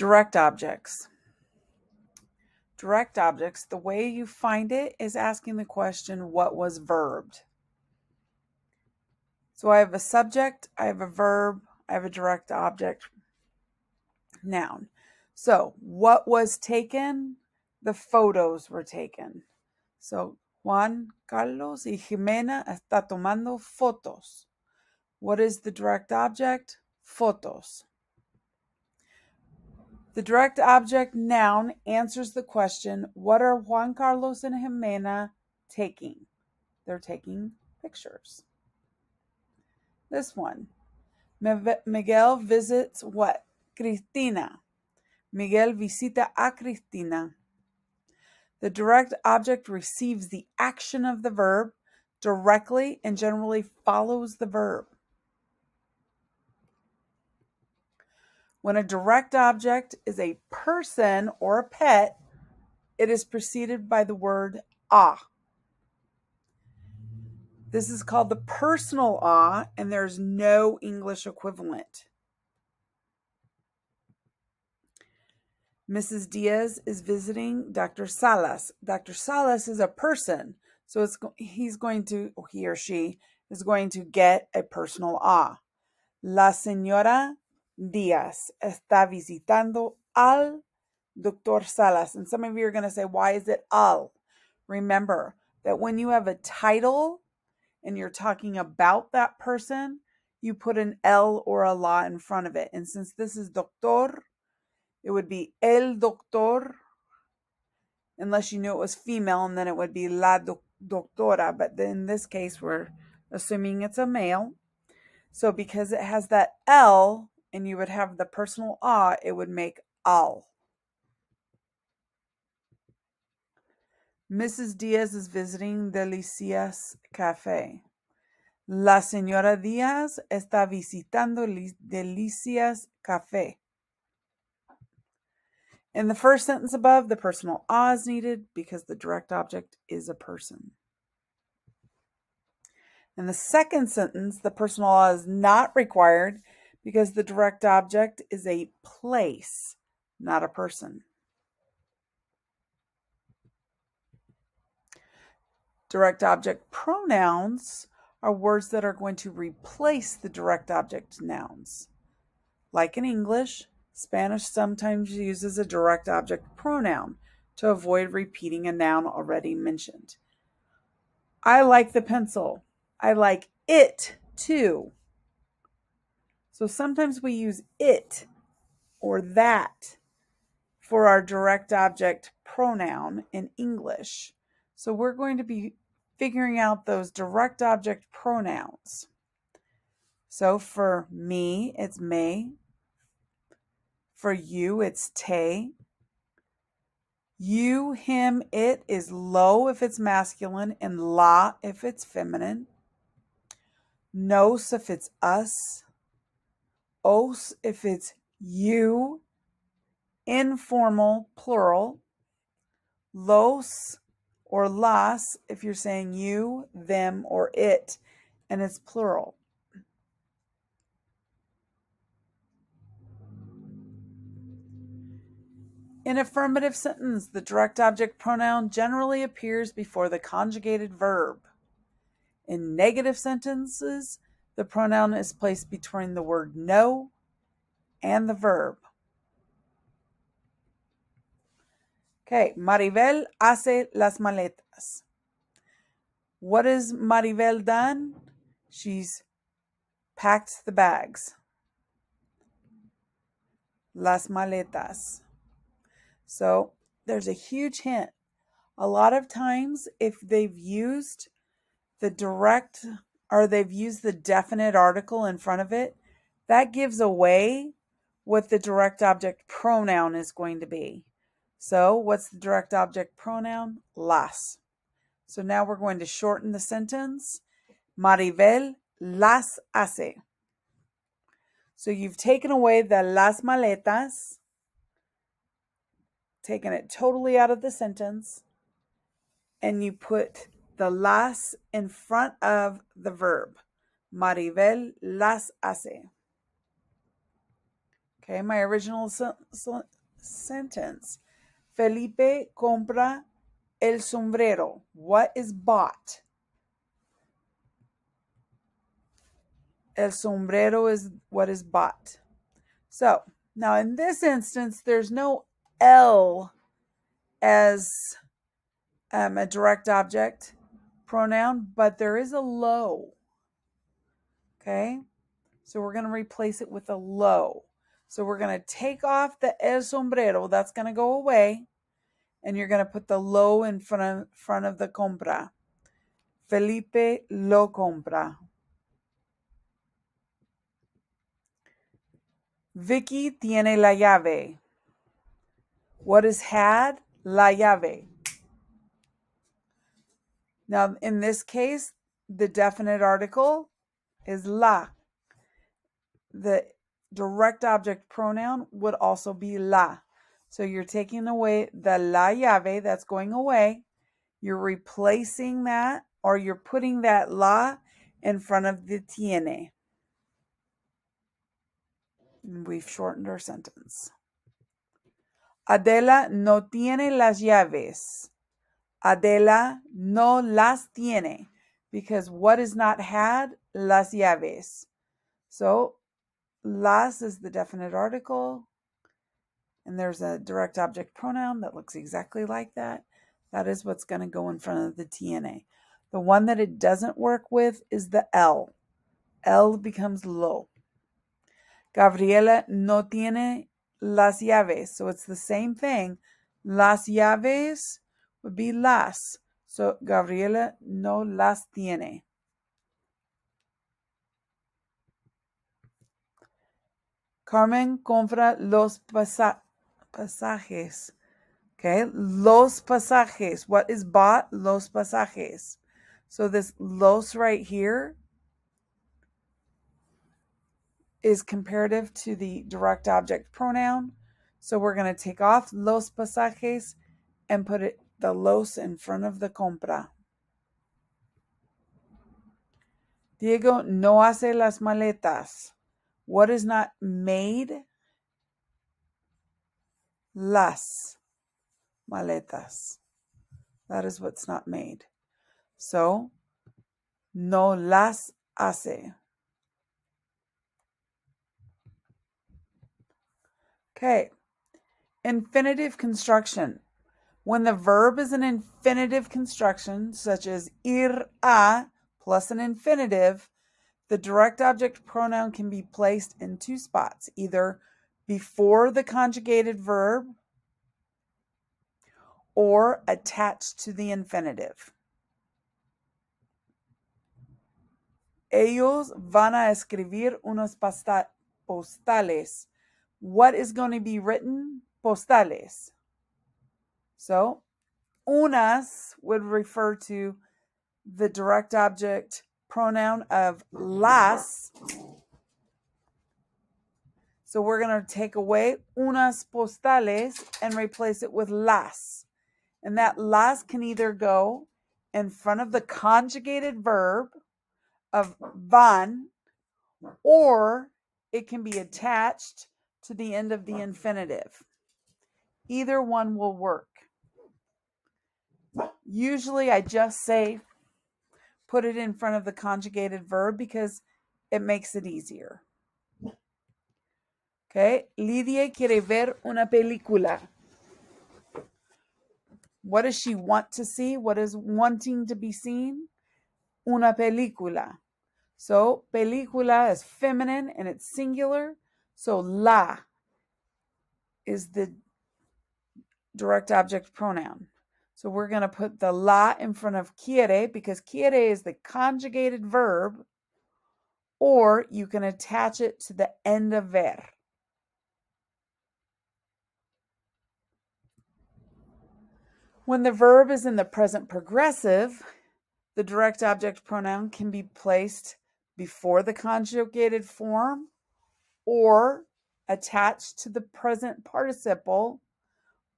Direct objects. Direct objects, the way you find it is asking the question, what was verbed? So I have a subject, I have a verb, I have a direct object, noun. So what was taken? The photos were taken. So Juan, Carlos y Jimena está tomando fotos. What is the direct object? Fotos. The direct object noun answers the question, what are Juan Carlos and Jimena taking? They're taking pictures. This one, Miguel visits what? Cristina. Miguel visita a Cristina. The direct object receives the action of the verb directly and generally follows the verb. When a direct object is a person or a pet, it is preceded by the word a. This is called the personal a, and there's no English equivalent. Mrs. Diaz is visiting Dr. Salas. Dr. Salas is a person, so he or she is going to get a personal a. La señora Diaz está visitando al Dr. Salas. And some of you are going to say, why is it al? Remember that when you have a title and you're talking about that person, you put an L or a la in front of it. And since this is doctor, it would be el doctor, unless you knew it was female, and then it would be la doctora. But in this case, we're assuming it's a male. So because it has that L, and you would have the personal a, it would make al. Mrs. Diaz is visiting Delicias Cafe. La señora Diaz está visitando Delicias Cafe. In the first sentence above, the personal a is needed because the direct object is a person. In the second sentence, the personal a is not required because the direct object is a place, not a person. Direct object pronouns are words that are going to replace the direct object nouns. Like in English, Spanish sometimes uses a direct object pronoun to avoid repeating a noun already mentioned. I like the pencil. I like it too. So sometimes we use it or that for our direct object pronoun in English. So we're going to be figuring out those direct object pronouns. So for me, it's me. For you, it's te. You, him, it is lo if it's masculine and la if it's feminine. Nos if it's us. Os if it's you, informal, plural. Los or las if you're saying you, them, or it, and it's plural. In affirmative sentence, the direct object pronoun generally appears before the conjugated verb. In negative sentences, the pronoun is placed between the word no and the verb. Okay, Maribel hace las maletas. What has Maribel done? She's packed the bags. Las maletas. So there's a huge hint. A lot of times if they've used the direct or they've used the definite article in front of it, that gives away what the direct object pronoun is going to be. So what's the direct object pronoun? Las. So now we're going to shorten the sentence. Maribel las hace. So you've taken away the las maletas, taken it totally out of the sentence, and you put the las in front of the verb. Maribel las hace. Okay, my original sentence. Felipe compra el sombrero. What is bought? El sombrero is what is bought. So, now in this instance, there's no el as a direct object pronoun, but there is a lo. Okay, so we're going to replace it with a lo. So we're going to take off the el sombrero, that's going to go away, and you're going to put the lo in front of the compra. Felipe lo compra. Vicky tiene la llave. What is had? La llave. Now, in this case, the definite article is la. The direct object pronoun would also be la. So you're taking away the la llave, that's going away. You're replacing that, or you're putting that la in front of the tiene. And we've shortened our sentence. Adela no tiene las llaves. Adela no las tiene. Because what is not had? Las llaves. So, las is the definite article. And there's a direct object pronoun that looks exactly like that. That is what's going to go in front of the tiene. The one that it doesn't work with is the el. El becomes lo. Gabriela no tiene las llaves. So it's the same thing. Las llaves would be las. So Gabriela no las tiene. Carmen compra los pasajes. Okay, los pasajes. What is bought? Los pasajes. So this los right here is comparative to the direct object pronoun. So we're going to take off los pasajes and put the los in front of the compra. Diego no hace las maletas. What is not made? Las maletas. That is what's not made. So, no las hace. Okay. Infinitive construction. When the verb is an infinitive construction, such as ir a plus an infinitive, the direct object pronoun can be placed in two spots, either before the conjugated verb or attached to the infinitive. Ellos van a escribir unos postales. What is going to be written? Postales. So, unas would refer to the direct object pronoun of las. So we're going to take away unas postales and replace it with las. And that las can either go in front of the conjugated verb of van, or it can be attached to the end of the infinitive. Either one will work. Usually I just say put it in front of the conjugated verb because it makes it easier. Okay, Lidia quiere ver una película. What does she want to see? What is wanting to be seen? Una película. So, película is feminine and it's singular. So, la is the direct object pronoun. So, we're going to put the la in front of quiere because quiere is the conjugated verb, or you can attach it to the end of ver. When the verb is in the present progressive, the direct object pronoun can be placed before the conjugated form or attached to the present participle.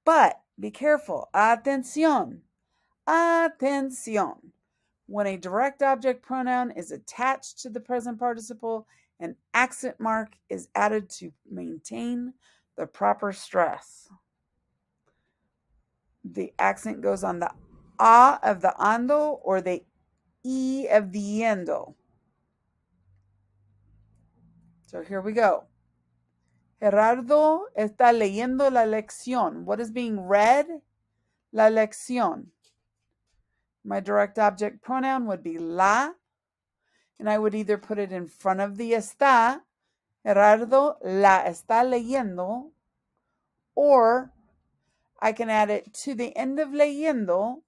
But be careful. Atención. Atención. When a direct object pronoun is attached to the present participle, An accent mark is added to maintain the proper stress. The accent goes on the A of the ando or the E of the yendo. So here we go. Gerardo está leyendo la lección. What is being read? La lección. My direct object pronoun would be la, and I would either put it in front of the está, Gerardo la está leyendo, or I can add it to the end of leyendo,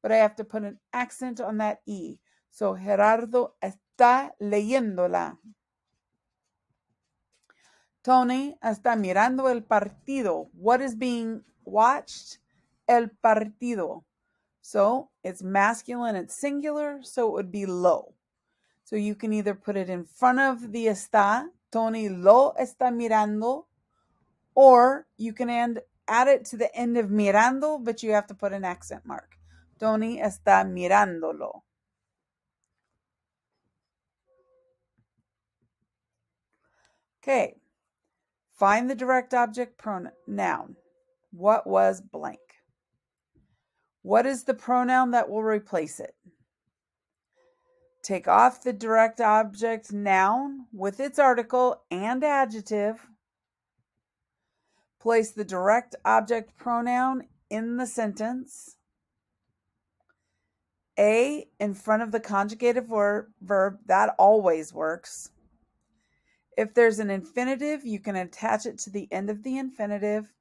but I have to put an accent on that E. So Gerardo está leyéndola. Tony está mirando el partido. What is being watched? El partido. So it's masculine, it's singular, so it would be lo. So you can either put it in front of the está, Tony lo está mirando, or you can add it to the end of mirando, but you have to put an accent mark. Tony está mirándolo. Okay. Find the direct object pronoun. What was blank? What is the pronoun that will replace it? Take off the direct object noun with its article and adjective. Place the direct object pronoun in the sentence. A in front of the conjugative verb, that always works. If there's an infinitive, you can attach it to the end of the infinitive.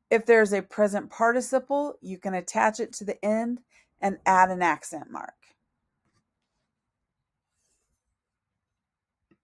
If there's a present participle, you can attach it to the end and add an accent mark.